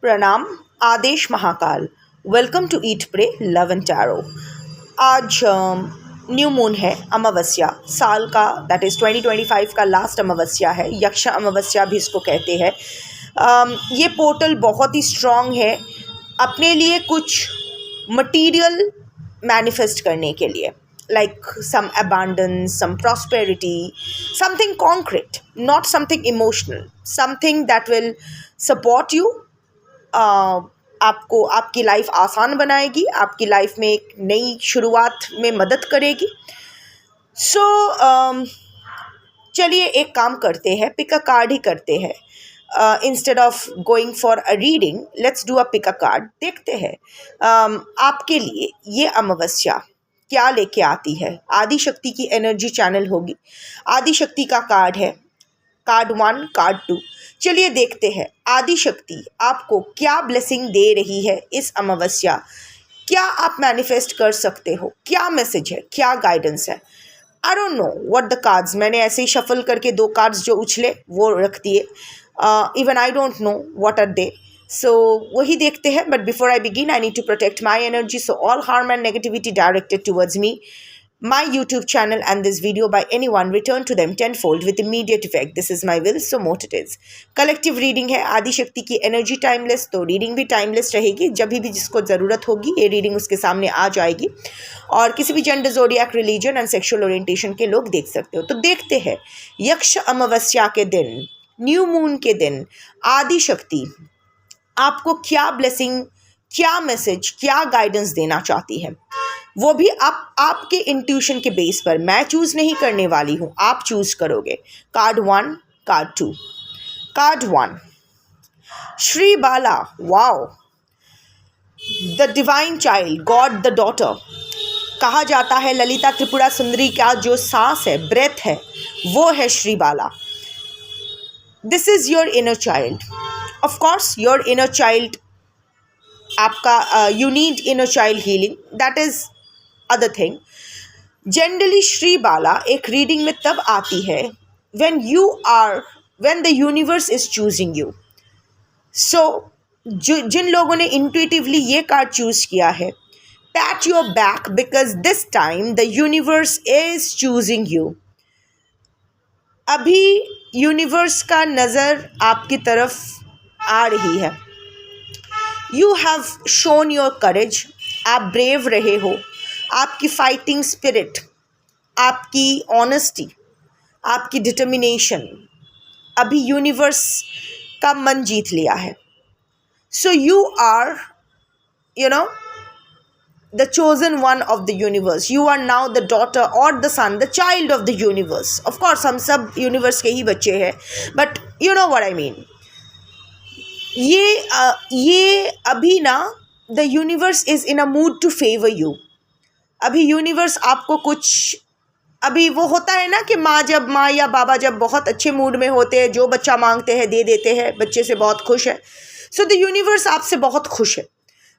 प्रणाम। आदेश Mahakal. Welcome to eat pray love and tarot. आज न्यू मून है, अमावस्या साल का, दैट इज़ 2025 का लास्ट अमावस्या है। यक्ष अमावस्या भी इसको कहते हैं। ये पोर्टल बहुत ही स्ट्रॉन्ग है अपने लिए कुछ मटीरियल मैनिफेस्ट करने के लिए, like some abundance, some prosperity, something concrete, not something emotional, something that will support you. आपको आपकी लाइफ आसान बनाएगी, आपकी लाइफ में एक नई शुरुआत में मदद करेगी। सो चलिए एक काम करते हैं, पिक अ कार्ड ही करते हैं। Instead of going for a reading, let's do a pick a card. देखते हैं आपके लिए ये अमावस्या क्या लेके आती है। आदि शक्ति की एनर्जी चैनल होगी। आदि शक्ति का कार्ड है, कार्ड 1, कार्ड 2। चलिए देखते हैं आदि शक्ति आपको क्या ब्लेसिंग दे रही है इस अमावस्या। क्या आप मैनिफेस्ट कर सकते हो, क्या मैसेज है, क्या गाइडेंस है। आई don't know what the cards, मैंने ऐसे ही शफल करके 2 कार्ड्स जो उछले वो रख दिए। Even I don't know what are they. So वही देखते हैं। But before I begin I need to protect my energy, so all harm and negativity directed towards me, my YouTube channel and this video by anyone, return to them tenfold with immediate effect. This is my will, so mote it is. Collective reading है, आदि शक्ति की energy timeless, तो reading भी timeless रहेगी। जब भी जिसको ज़रूरत होगी ये रीडिंग उसके सामने आ जाएगी। और किसी भी gender, zodiac, religion and sexual orientation के लोग देख सकते हो। तो देखते हैं यक्ष अमावस्या के दिन, न्यू मून के दिन, आदि शक्ति आपको क्या ब्लेसिंग, क्या मैसेज, क्या गाइडेंस देना चाहती है। वो भी आपके इंट्यूशन के बेस पर। मैं चूज़ नहीं करने वाली हूँ, आप चूज़ करोगे। Card 1, card 2। Card 1, Shri Bala. Wow, the divine child, God the daughter. कहा जाता है ललिता त्रिपुरा सुंदरी का जो सांस है, ब्रेथ है, वो है Shri Bala. This is your inner child. Of course your inner child आपका, you need inner child healing, that is other thing. Generally Shri Bala एक रीडिंग में तब आती है when the universe is choosing you. So जिन लोगों ने इंट्यूटिवली ये कार्ड चूज किया है, pat your back because this time the universe is choosing you. अभी यूनिवर्स का नज़र आपकी तरफ आ रही है। You have shown your courage, आप ब्रेव रहे हो। आपकी फाइटिंग स्पिरिट, आपकी ऑनेस्टी, आपकी डिटर्मिनेशन अभी यूनिवर्स का मन जीत लिया है। So you are the chosen one of the universe. You are now the daughter और the son, the child of the universe. Of course हम सब यूनिवर्स के ही बच्चे हैं, but you know what I mean. ये अभी ना, the universe is in a mood to favour you. अभी यूनिवर्स आपको कुछ, अभी वो होता है ना कि माँ या बाबा जब बहुत अच्छे मूड में होते हैं, जो बच्चा मांगते हैं दे देते हैं, बच्चे से बहुत खुश है। सो द यूनिवर्स आपसे बहुत खुश है।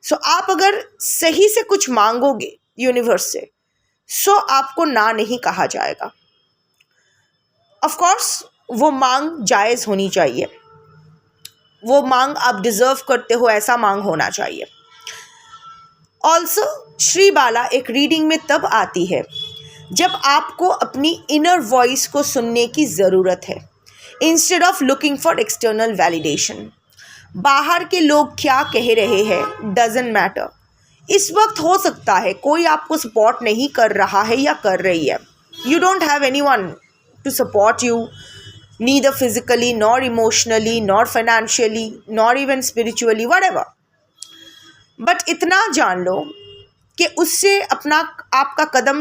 सो आप अगर सही से कुछ मांगोगे यूनिवर्स से, सो आपको ना नहीं कहा जाएगा। ऑफ कोर्स वो मांग जायज़ होनी चाहिए, वो मांग आप डिज़र्व करते हो, ऐसा मांग होना चाहिए। ऑल्सो श्री बाला एक रीडिंग में तब आती है जब आपको अपनी इनर वॉइस को सुनने की ज़रूरत है, instead of looking for external validation. बाहर के लोग क्या कह रहे हैं डजंट मैटर। इस वक्त हो सकता है कोई आपको सपोर्ट नहीं कर रहा है या कर रही है। You don't have anyone to support you, neither physically nor emotionally nor financially nor even spiritually, whatever. But इतना जान लो कि उससे आपका कदम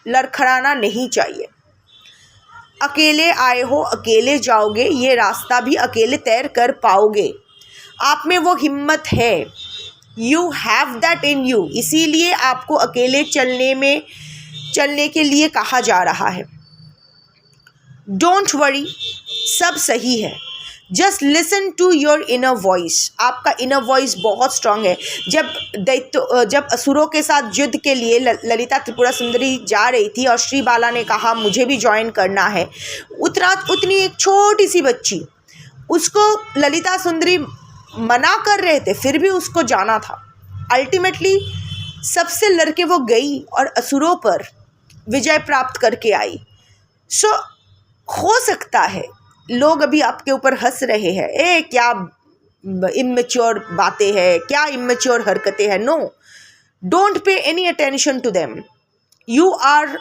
लड़खड़ाना नहीं चाहिए। अकेले आए हो, अकेले जाओगे, ये रास्ता भी अकेले तैर कर पाओगे। आप में वो हिम्मत है, you have that in you, इसीलिए आपको अकेले चलने के लिए कहा जा रहा है। डोंट वरी, सब सही है। Just listen to your inner voice. आपका इनर वॉइस बहुत स्ट्रांग है। जब असुरों के साथ युद्ध के लिए ललिता त्रिपुरा सुंदरी जा रही थी और श्री बाला ने कहा मुझे भी ज्वाइन करना है, उतनी एक छोटी सी बच्ची, उसको ललिता सुंदरी मना कर रहे थे फिर भी उसको जाना था। अल्टीमेटली सबसे लड़के वो गई और असुरों पर विजय प्राप्त करके आई। सो हो सकता है लोग अभी आपके ऊपर हंस रहे हैं, ए क्या इमेच्योर बातें हैं, क्या इमेच्योर हरकतें हैं। No, don't pay any attention to them. You are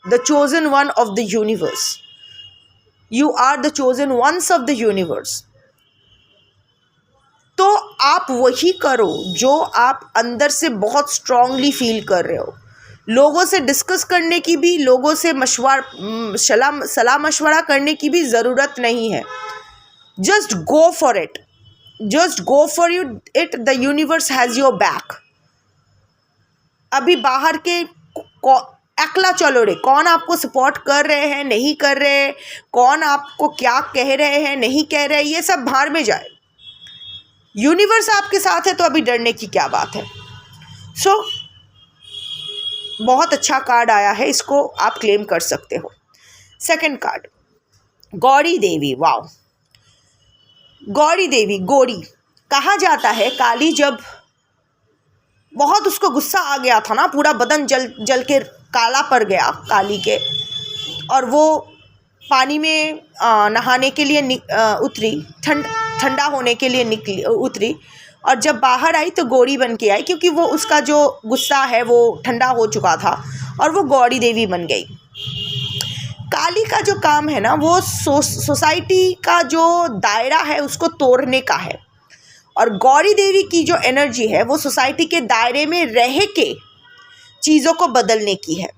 the chosen one of the universe, you are the chosen ones of the universe. तो आप वही करो जो आप अंदर से बहुत स्ट्रांगली फील कर रहे हो। लोगों से डिस्कस करने की भी, लोगों से सलाह मशवरा करने की भी ज़रूरत नहीं है। Just go for it, just go for it, the universe has your back. अभी बाहर के अकेला चलो रे, कौन आपको सपोर्ट कर रहे हैं नहीं कर रहे, कौन आपको क्या कह रहे हैं नहीं कह रहे, ये सब बाहर में जाए। यूनिवर्स आपके साथ है तो अभी डरने की क्या बात है। सो बहुत अच्छा कार्ड आया है, इसको आप क्लेम कर सकते हो। सेकंड कार्ड, गौरी देवी। वाओ, गौरी देवी, गौरी कहा जाता है काली जब बहुत उसको गुस्सा आ गया था ना, पूरा बदन जल जल के काला पड़ गया काली के, और वो पानी में नहाने के लिए उतरी, ठंडा होने के लिए उतरी, और जब बाहर आई तो गौरी बन के आई, क्योंकि वो उसका जो गुस्सा है वो ठंडा हो चुका था और वो गौरी देवी बन गई। काली का जो काम है ना वो सोसाइटी का जो दायरा है उसको तोड़ने का है, और गौरी देवी की जो एनर्जी है वो सोसाइटी के दायरे में रह के चीज़ों को बदलने की है।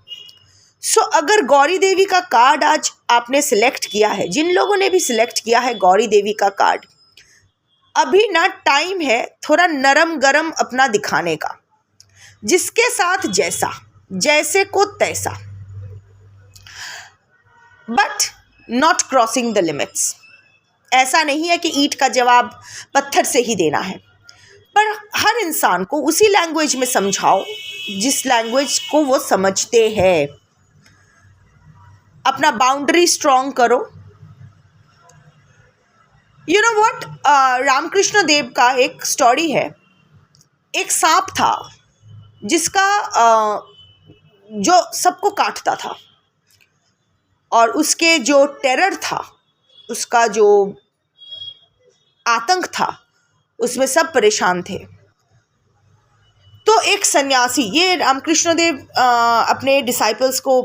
सो अगर गौरी देवी का कार्ड आज आपने सिलेक्ट किया है, जिन लोगों ने भी सिलेक्ट किया है गौरी देवी का कार्ड, अभी ना टाइम है थोड़ा नरम गरम अपना दिखाने का, जिसके साथ जैसा, जैसे को तैसा, but not crossing the limits. ऐसा नहीं है कि ईंट का जवाब पत्थर से ही देना है, पर हर इंसान को उसी लैंग्वेज में समझाओ जिस लैंग्वेज को वो समझते हैं। अपना बाउंड्री स्ट्रॉन्ग करो। You know what, Ramakrishna Dev का एक स्टोरी है। एक सांप था जिसका जो सबको काटता था, और उसके जो टेरर था, उसका जो आतंक था, उसमें सब परेशान थे। तो एक सन्यासी, ये रामकृष्ण देव अपने डिसाइपल्स को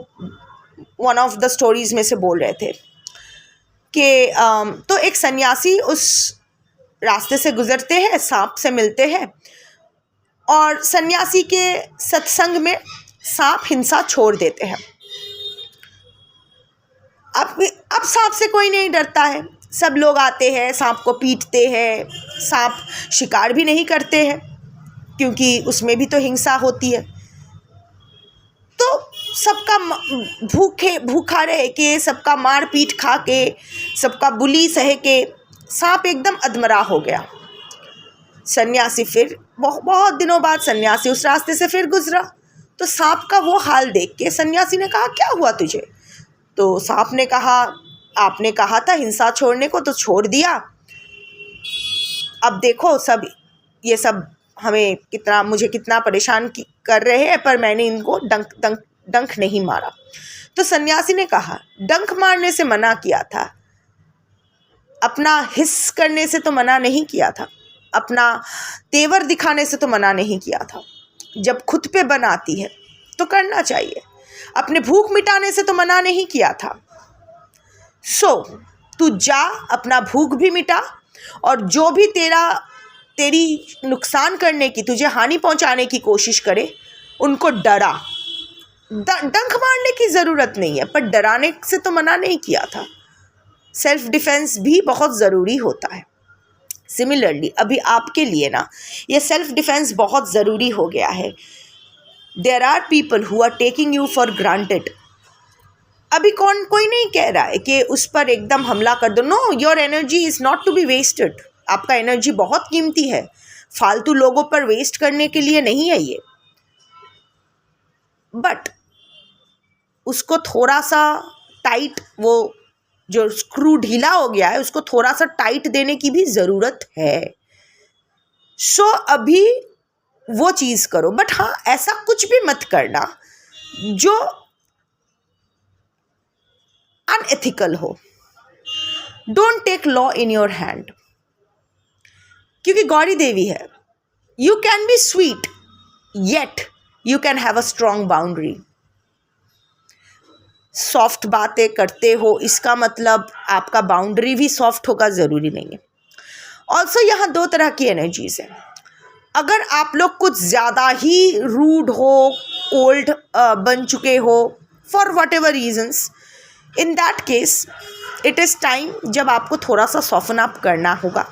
वन ऑफ द स्टोरीज में से बोल रहे थे कि तो एक सन्यासी उस रास्ते से गुजरते हैं, सांप से मिलते हैं, और सन्यासी के सत्संग में सांप हिंसा छोड़ देते हैं। अब सांप से कोई नहीं डरता है, सब लोग आते हैं, सांप को पीटते हैं। सांप शिकार भी नहीं करते हैं क्योंकि उसमें भी तो हिंसा होती है। तो सबका भूखा रह के, सबका मार पीट खा के, सबका बुली सह के सांप एकदम अधमरा हो गया। सन्यासी फिर बहुत दिनों बाद सन्यासी उस रास्ते से फिर गुजरा, तो सांप का वो हाल देख के सन्यासी ने कहा, क्या हुआ तुझे? तो सांप ने कहा, आपने कहा था हिंसा छोड़ने को, तो छोड़ दिया। अब देखो ये सब मुझे कितना परेशान कर रहे हैं, पर मैंने इनको डंक नहीं मारा। तो सन्यासी ने कहा, डंक मारने से मना किया था, अपना हिस्स करने से तो मना नहीं किया था, अपना तेवर दिखाने से तो मना नहीं किया था। जब खुद पे बनाती है तो करना चाहिए। अपने भूख मिटाने से तो मना नहीं किया था। सो तू जा, अपना भूख भी मिटा, और जो भी तेरी नुकसान करने की, तुझे हानि पहुंचाने की कोशिश करे, उनको डरा। डंक मारने की ज़रूरत नहीं है, पर डराने से तो मना नहीं किया था। सेल्फ डिफेंस भी बहुत ज़रूरी होता है। सिमिलरली अभी आपके लिए ना ये सेल्फ डिफेंस बहुत ज़रूरी हो गया है। There are people who are taking you for granted. अभी कोई नहीं कह रहा है कि उस पर एकदम हमला कर दो। No, your energy is not to be wasted. आपका एनर्जी बहुत कीमती है, फालतू लोगों पर वेस्ट करने के लिए नहीं है ये। बट उसको थोड़ा सा टाइट, वो जो स्क्रू ढीला हो गया है उसको थोड़ा सा टाइट देने की भी ज़रूरत है। सो अभी वो चीज़ करो, बट हाँ ऐसा कुछ भी मत करना जो अनएथिकल हो। Don't take law in your hand, क्योंकि गौरी देवी है। You can be sweet yet you can have a strong boundary. Soft बातें करते हो इसका मतलब आपका बाउंड्री भी सॉफ्ट होगा ज़रूरी नहीं है। ऑल्सो यहाँ दो तरह की एनर्जीज है। अगर आप लोग कुछ ज़्यादा ही रूड हो, कोल्ड बन चुके हो for whatever reasons, in that case it is time जब आपको थोड़ा सा सॉफन अप करना होगा,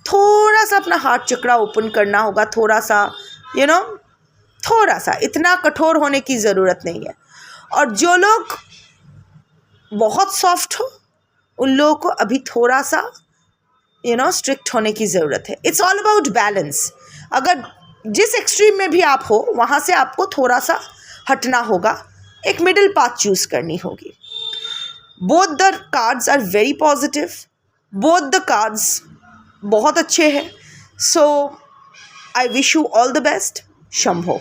थोड़ा सा अपना हार्ट चक्रा ओपन करना होगा, थोड़ा सा थोड़ा सा, इतना कठोर होने की ज़रूरत नहीं है। और जो लोग बहुत सॉफ्ट हो उन लोगों को अभी थोड़ा सा स्ट्रिक्ट होने की ज़रूरत है। It's all about balance. अगर जिस एक्सट्रीम में भी आप हो वहाँ से आपको थोड़ा सा हटना होगा, एक मिडिल पाथ चूज़ करनी होगी। Both the cards are very positive, both the cards बहुत अच्छे हैं। So I wish you all the best. Shambho.